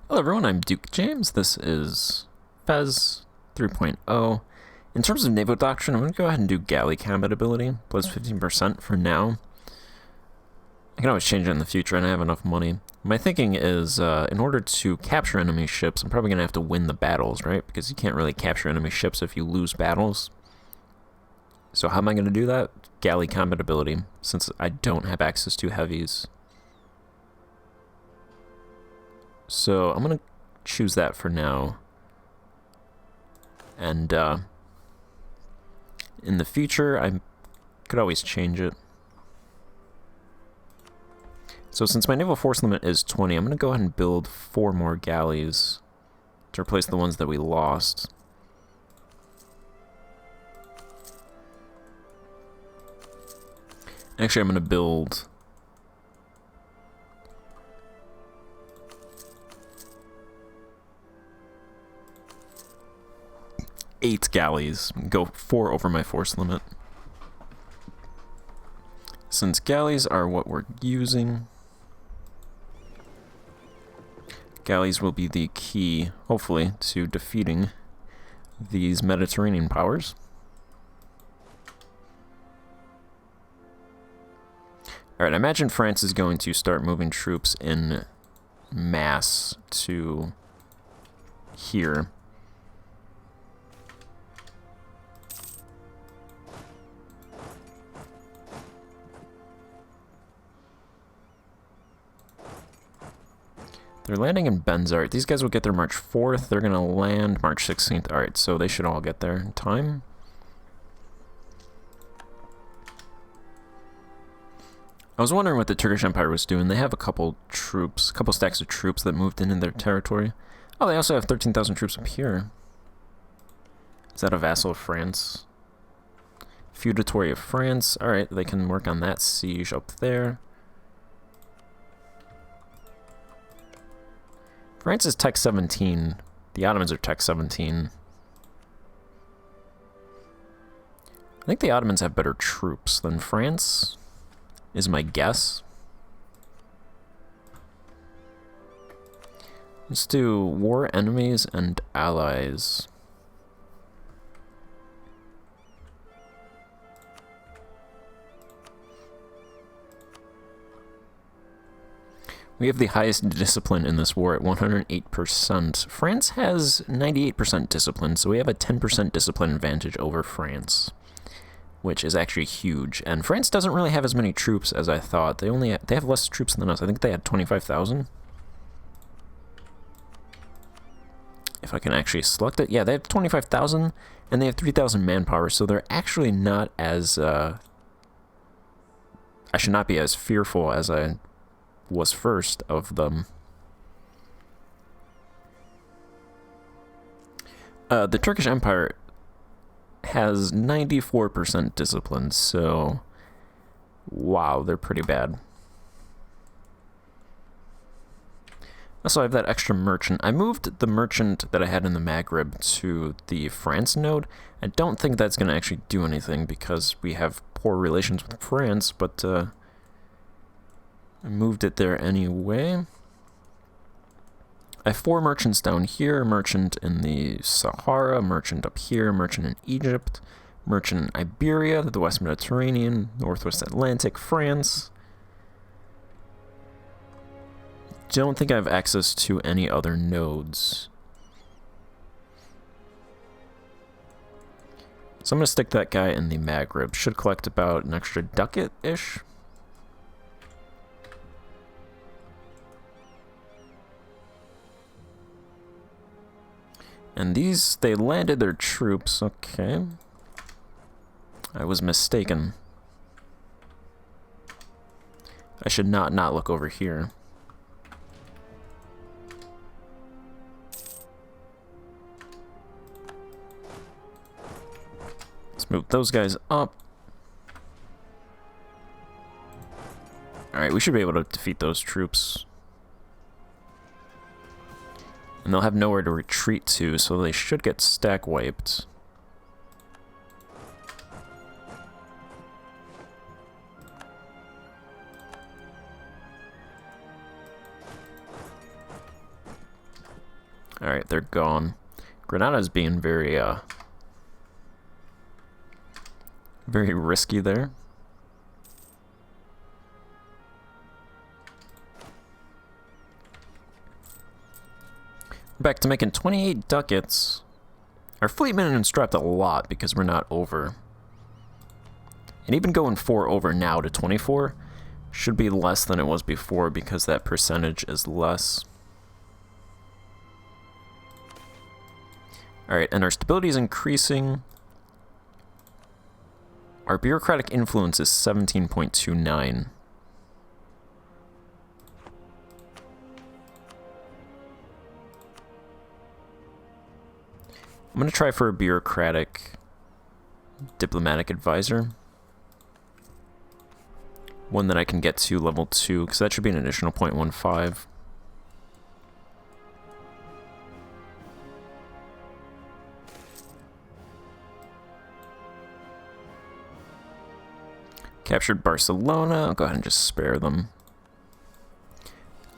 Hello everyone, I'm Duke James. This is Fez 3.0. In terms of naval doctrine, I'm going to go ahead and do galley combat ability, plus 15% for now. I can always change it in the future, and I have enough money. My thinking is, in order to capture enemy ships, I'm probably going to have to win the battles, right? Because you can't really capture enemy ships if you lose battles. So how am I going to do that? Galley combat ability, since I don't have access to heavies. So I'm going to choose that for now. And in the future, I could always change it. So since my naval force limit is 20, I'm going to go ahead and build 4 more galleys to replace the ones that we lost. Actually, I'm going to build 8 galleys, go 4 over my force limit. Since galleys are what we're using, galleys will be the key, hopefully, to defeating these Mediterranean powers. Alright, I imagine France is going to start moving troops in mass to here. They're landing in Benzart. These guys will get there March 4th. They're going to land March 16th. Alright, so they should all get there in time. I was wondering what the Turkish Empire was doing. They have a couple troops, a couple stacks of troops that moved in their territory. Oh, they also have 13,000 troops up here. Is that a vassal of France? Feudatory of France. Alright, they can work on that siege up there. France is Tech 17. The Ottomans are Tech 17. I think the Ottomans have better troops than France, is my guess. Let's do war enemies and allies. We have the highest discipline in this war at 108%. France has 98% discipline, so we have a 10% discipline advantage over France, which is actually huge. And France doesn't really have as many troops as I thought. They have less troops than us. I think they had 25,000. If I can actually select it. Yeah, they have 25,000, and they have 3,000 manpower, so they're actually not as... I should not be as fearful as I was first of them. The Turkish Empire has 94% discipline, so wow, they're pretty bad. Also, I have that extra merchant. I moved the merchant that I had in the Maghreb to the France node. I don't think that's going to actually do anything because we have poor relations with France, but I moved it there anyway. I have 4 merchants down here, merchant in the Sahara, merchant up here, merchant in Egypt, merchant in Iberia, the West Mediterranean, Northwest Atlantic, France. Don't think I have access to any other nodes. So I'm going to stick that guy in the Maghreb. Should collect about an extra ducat-ish. And these, they landed their troops. Okay. I was mistaken. I should not look over here. Let's move those guys up. Alright, we should be able to defeat those troops. And they'll have nowhere to retreat to, so they should get stack wiped. Alright, they're gone. Granada's being very, very risky there. We're back to making 28 ducats. Our fleet maintenance dropped a lot because we're not over. And even going 4 over now to 24 should be less than it was before because that percentage is less. Alright, and our stability is increasing. Our bureaucratic influence is 17.29. I'm going to try for a bureaucratic diplomatic advisor. One that I can get to level 2, because that should be an additional 0.15. Captured Barcelona. I'll go ahead and just spare them.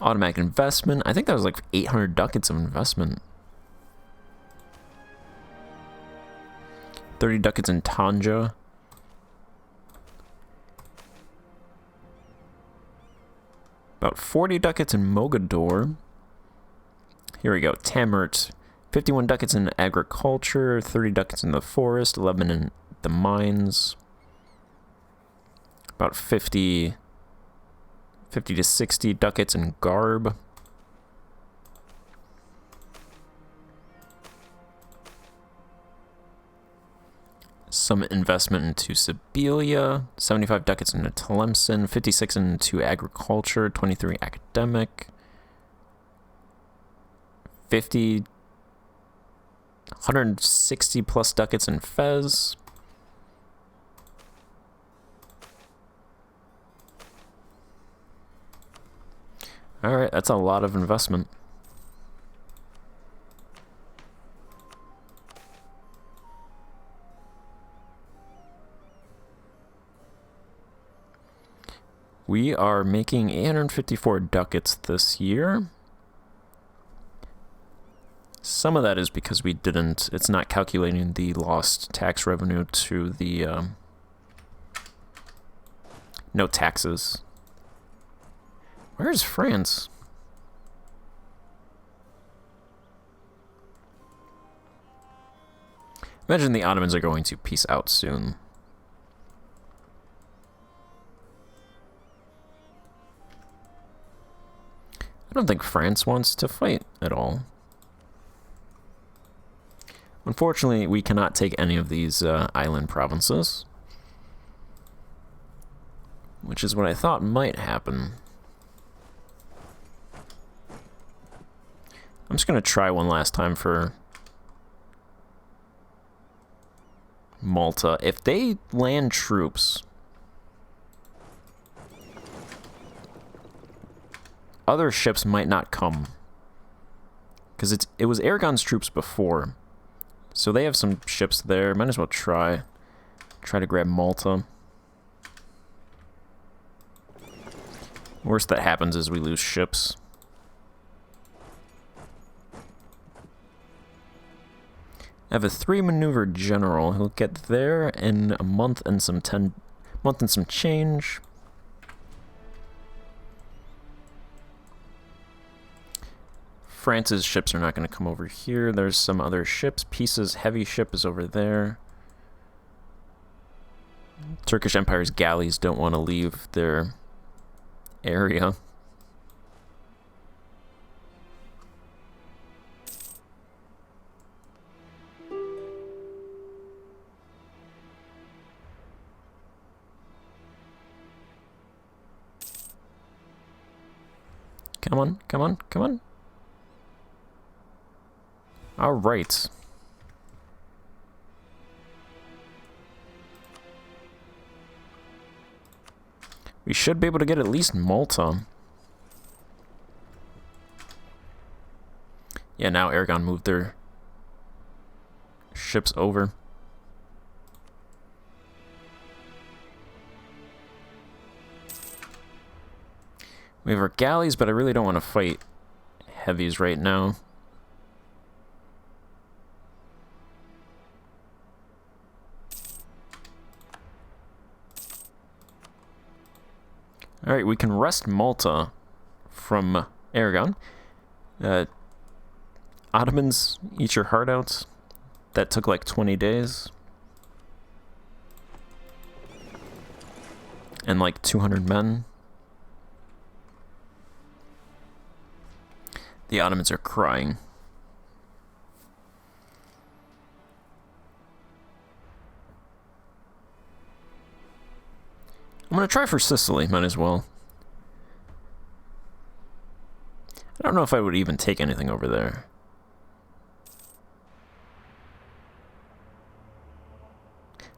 Automatic investment. I think that was like 800 ducats of investment. 30 ducats in Tanja. About 40 ducats in Mogador. Here we go. Tamert. 51 ducats in agriculture. 30 ducats in the forest. 11 in the mines. About 50 to 60 ducats in garb. Some investment into Siberia, 75 ducats into Tlemcen, 56 into agriculture, 23 academic, 160 plus ducats in Fez. Alright, that's a lot of investment. We are making 854 ducats this year. Some of that is because we didn't, it's not calculating the lost tax revenue to the, no taxes. Where's France? Imagine the Ottomans are going to peace out soon. I don't think France wants to fight at all. Unfortunately, we cannot take any of these island provinces, which is what I thought might happen. I'm just going to try one last time for Malta. If they land troops, other ships might not come. Because it was Aragon's troops before. So they have some ships there. Might as well try to grab Malta. Worst that happens is we lose ships. I have a 3 maneuver general. He'll get there in a month and some change. France's ships are not going to come over here. There's some other ships. Pisa's heavy ship is over there. Turkish Empire's galleys don't want to leave their area. Come on, come on, come on. All right. We should be able to get at least Malta. Yeah, now Aragon moved their ships over. We have our galleys, but I really don't want to fight heavies right now. Alright, we can wrest Malta from Aragon. Ottomans, eat your heart out. That took like 20 days. And like 200 men. The Ottomans are crying. I'm gonna try for Sicily, might as well. I don't know if I would even take anything over there.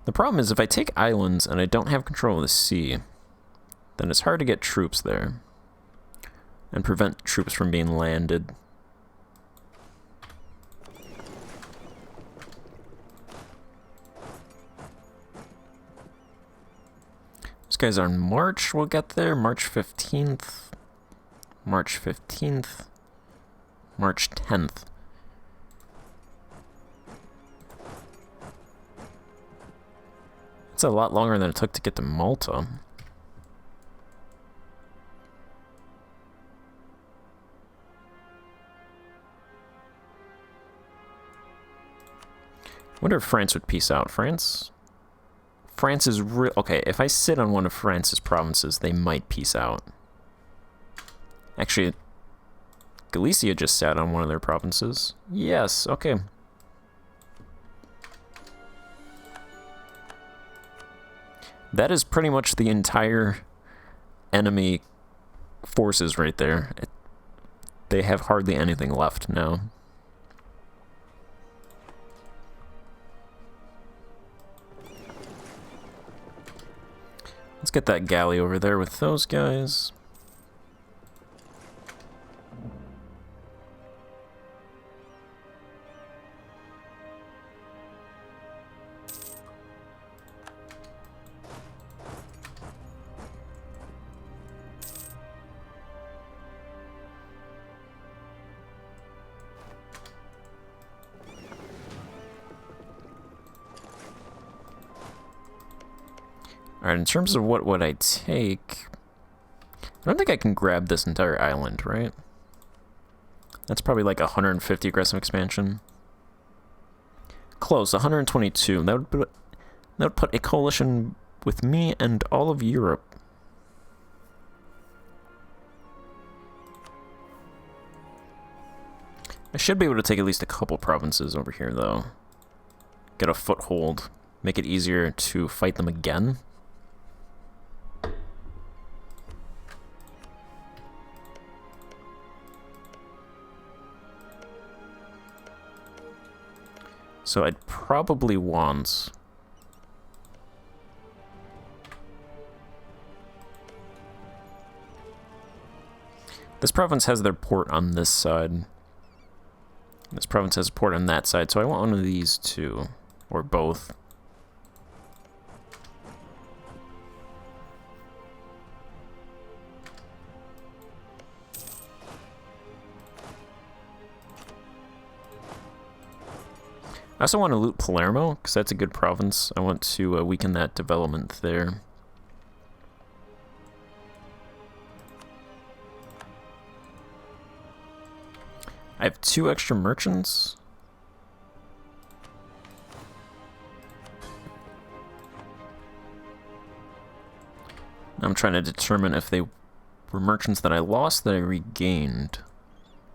The problem is if I take islands and I don't have control of the sea, then it's hard to get troops there and prevent troops from being landed. These guys are on March. We'll get there. March 15th. March 15th. March 10th. It's a lot longer than it took to get to Malta. I wonder if France would peace out. France is real. Okay, if I sit on one of France's provinces, they might peace out. Actually, Galicia just sat on one of their provinces. Yes, okay. That is pretty much the entire enemy forces right there. They have hardly anything left now. Let's get that galley over there with those guys. Alright, in terms of what would I take, I don't think I can grab this entire island, right? That's probably like 150 aggressive expansion. Close, 122. That would put a coalition with me and all of Europe. I should be able to take at least a couple provinces over here, though. Get a foothold. Make it easier to fight them again. So I'd probably want... This province has their port on this side. This province has a port on that side, so I want one of these two. Or both. I also want to loot Palermo, because that's a good province. I want to weaken that development there. I have 2 extra merchants. I'm trying to determine if they were merchants that I lost that I regained.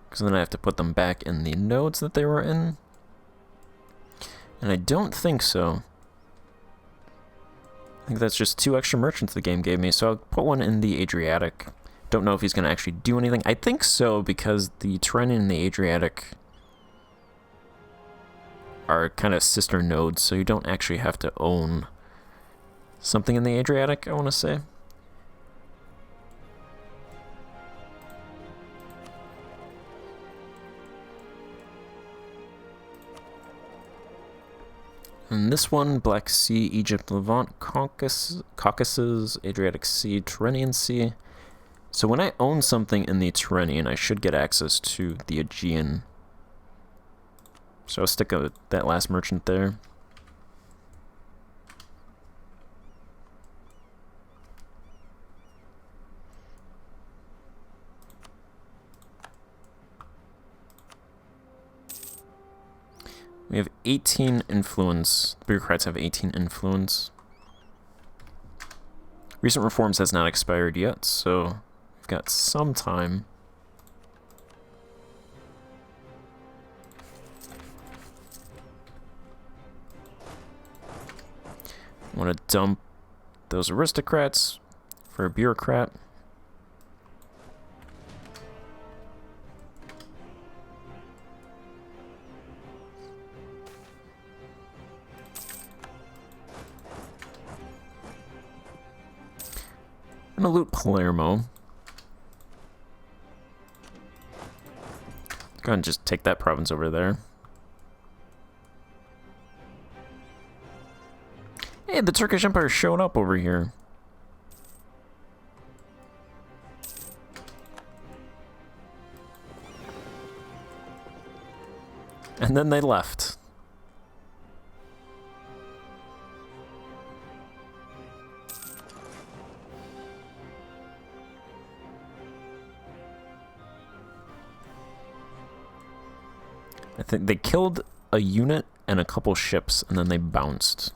Because then I have to put them back in the nodes that they were in. And I don't think so. I think that's just 2 extra merchants the game gave me, so I'll put one in the Adriatic. Don't know if he's going to actually do anything. I think so, because the Tyrrhenian and the Adriatic are kind of sister nodes, so you don't actually have to own something in the Adriatic, I want to say. And this one, Black Sea, Egypt, Levant, Caucasus, Adriatic Sea, Tyrrhenian Sea. So when I own something in the Tyrrhenian, I should get access to the Aegean. So I'll stick that last merchant there. We have 18 influence. The bureaucrats have 18 influence. Recent reforms has not expired yet, so we've got some time. I want to dump those aristocrats for a bureaucrat. I'm gonna loot Palermo. Go ahead and just take that province over there. Hey, the Turkish Empire showed up over here. And then they left. I think they killed a unit and a couple ships, and then they bounced.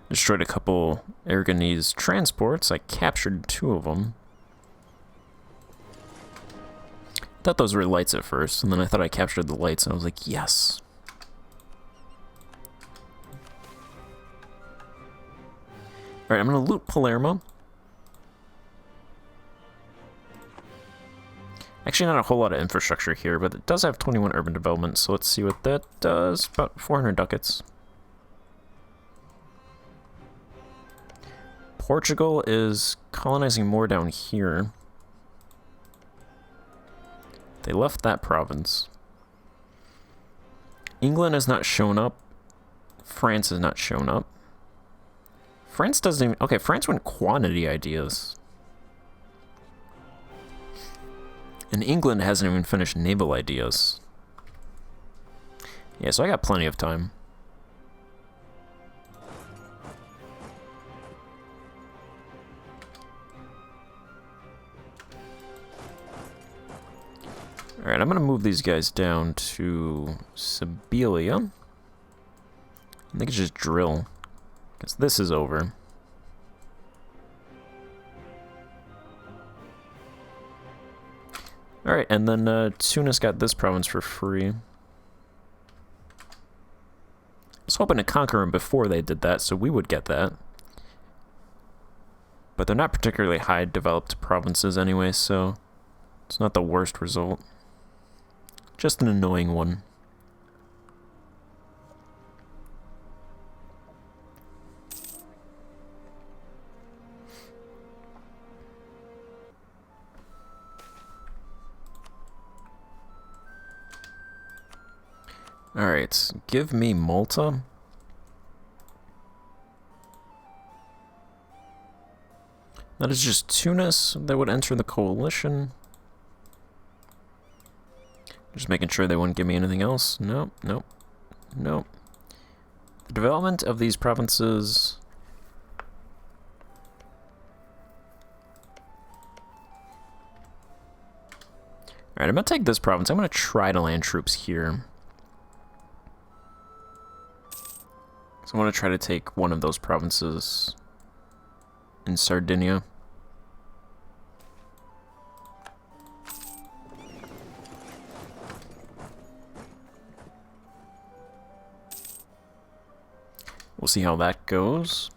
Destroyed a couple Aragonese transports. I captured 2 of them. Thought those were lights at first, and then I thought I captured the lights, and I was like, yes. Alright, I'm going to loot Palermo. Actually, not a whole lot of infrastructure here, but it does have 21 urban development, so let's see what that does. About 400 ducats. Portugal is colonizing more down here. They left that province. England has not shown up. France has not shown up. France doesn't even... Okay, France went quantity ideas. And England hasn't even finished naval ideas. Yeah, so I got plenty of time. Alright, I'm going to move these guys down to Siberia. And they can just drill. Because this is over. Alright, and then Tunis got this province for free. I was hoping to conquer them before they did that, so we would get that. But they're not particularly high developed provinces anyway, so it's not the worst result. Just an annoying one. Alright, give me Malta. That is just Tunis that would enter the coalition. Just making sure they wouldn't give me anything else. Nope, nope, nope. The development of these provinces... Alright, I'm going to take this province. I'm going to try to land troops here. So I want to try to take one of those provinces in Sardinia. We'll see how that goes.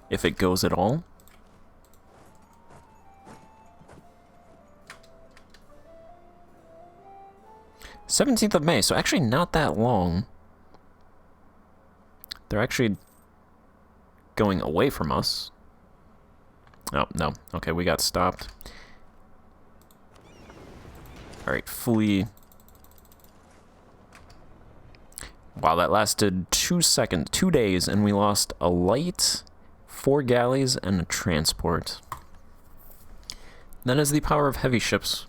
If it goes at all. '17th of May, so actually not that long. They're actually going away from us. Oh, no. Okay, we got stopped. Alright, flee. Wow, that lasted 2 seconds, 2 days, and we lost a light, 4 galleys, and a transport. That is the power of heavy ships.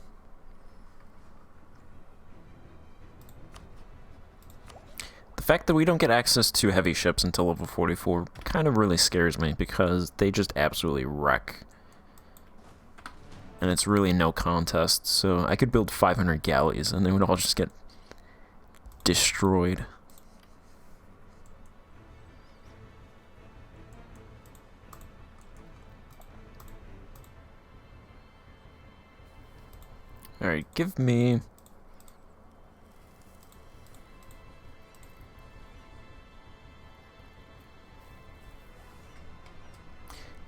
fact that we don't get access to heavy ships until level 44 kind of really scares me, because they just absolutely wreck. And it's really no contest, so I could build 500 galleys and they would all just get destroyed. Alright, give me...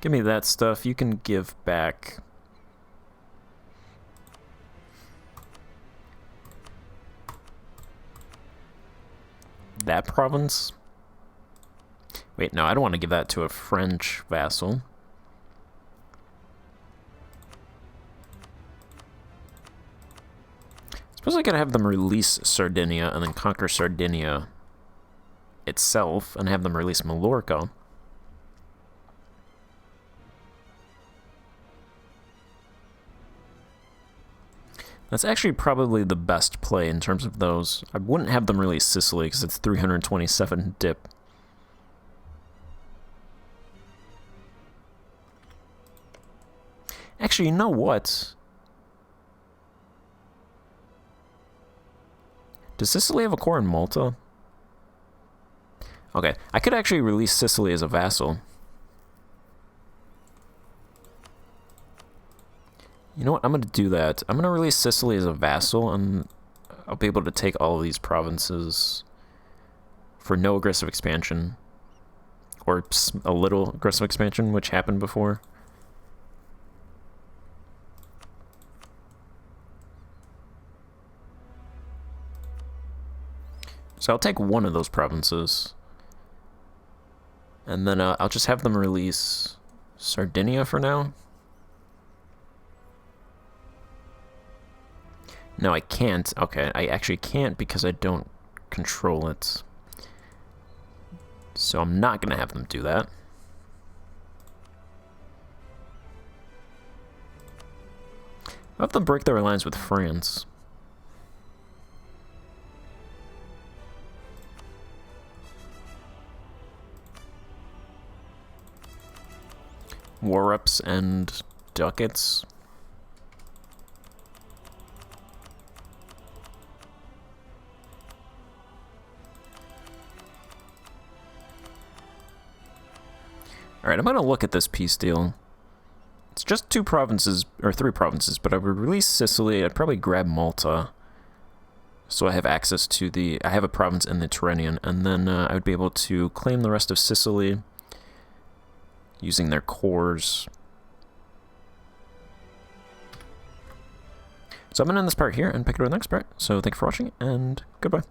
Give me that stuff. You can give back... that province? Wait, no, I don't want to give that to a French vassal. Suppose I could have them release Sardinia and then conquer Sardinia itself and have them release Mallorca. That's actually probably the best play in terms of those. I wouldn't have them release Sicily because it's 327 dip. Actually, you know what? Does Sicily have a core in Malta? Okay, I could actually release Sicily as a vassal. You know what? I'm going to do that. I'm going to release Sicily as a vassal, and I'll be able to take all of these provinces for no aggressive expansion. Or a little aggressive expansion, which happened before. So I'll take one of those provinces. And then I'll just have them release Sardinia for now. No, I can't. Okay, I actually can't because I don't control it. So I'm not going to have them do that. I'll have them break their alliance with France. War reps and ducats. Alright, I'm going to look at this peace deal. It's just 2 provinces, or 3 provinces, but I would release Sicily. I'd probably grab Malta. So I have access to the... I have a province in the Tyrrhenian, and then I would be able to claim the rest of Sicily using their cores. So I'm going to end this part here and pick it up in the next part. So thank you for watching, and goodbye.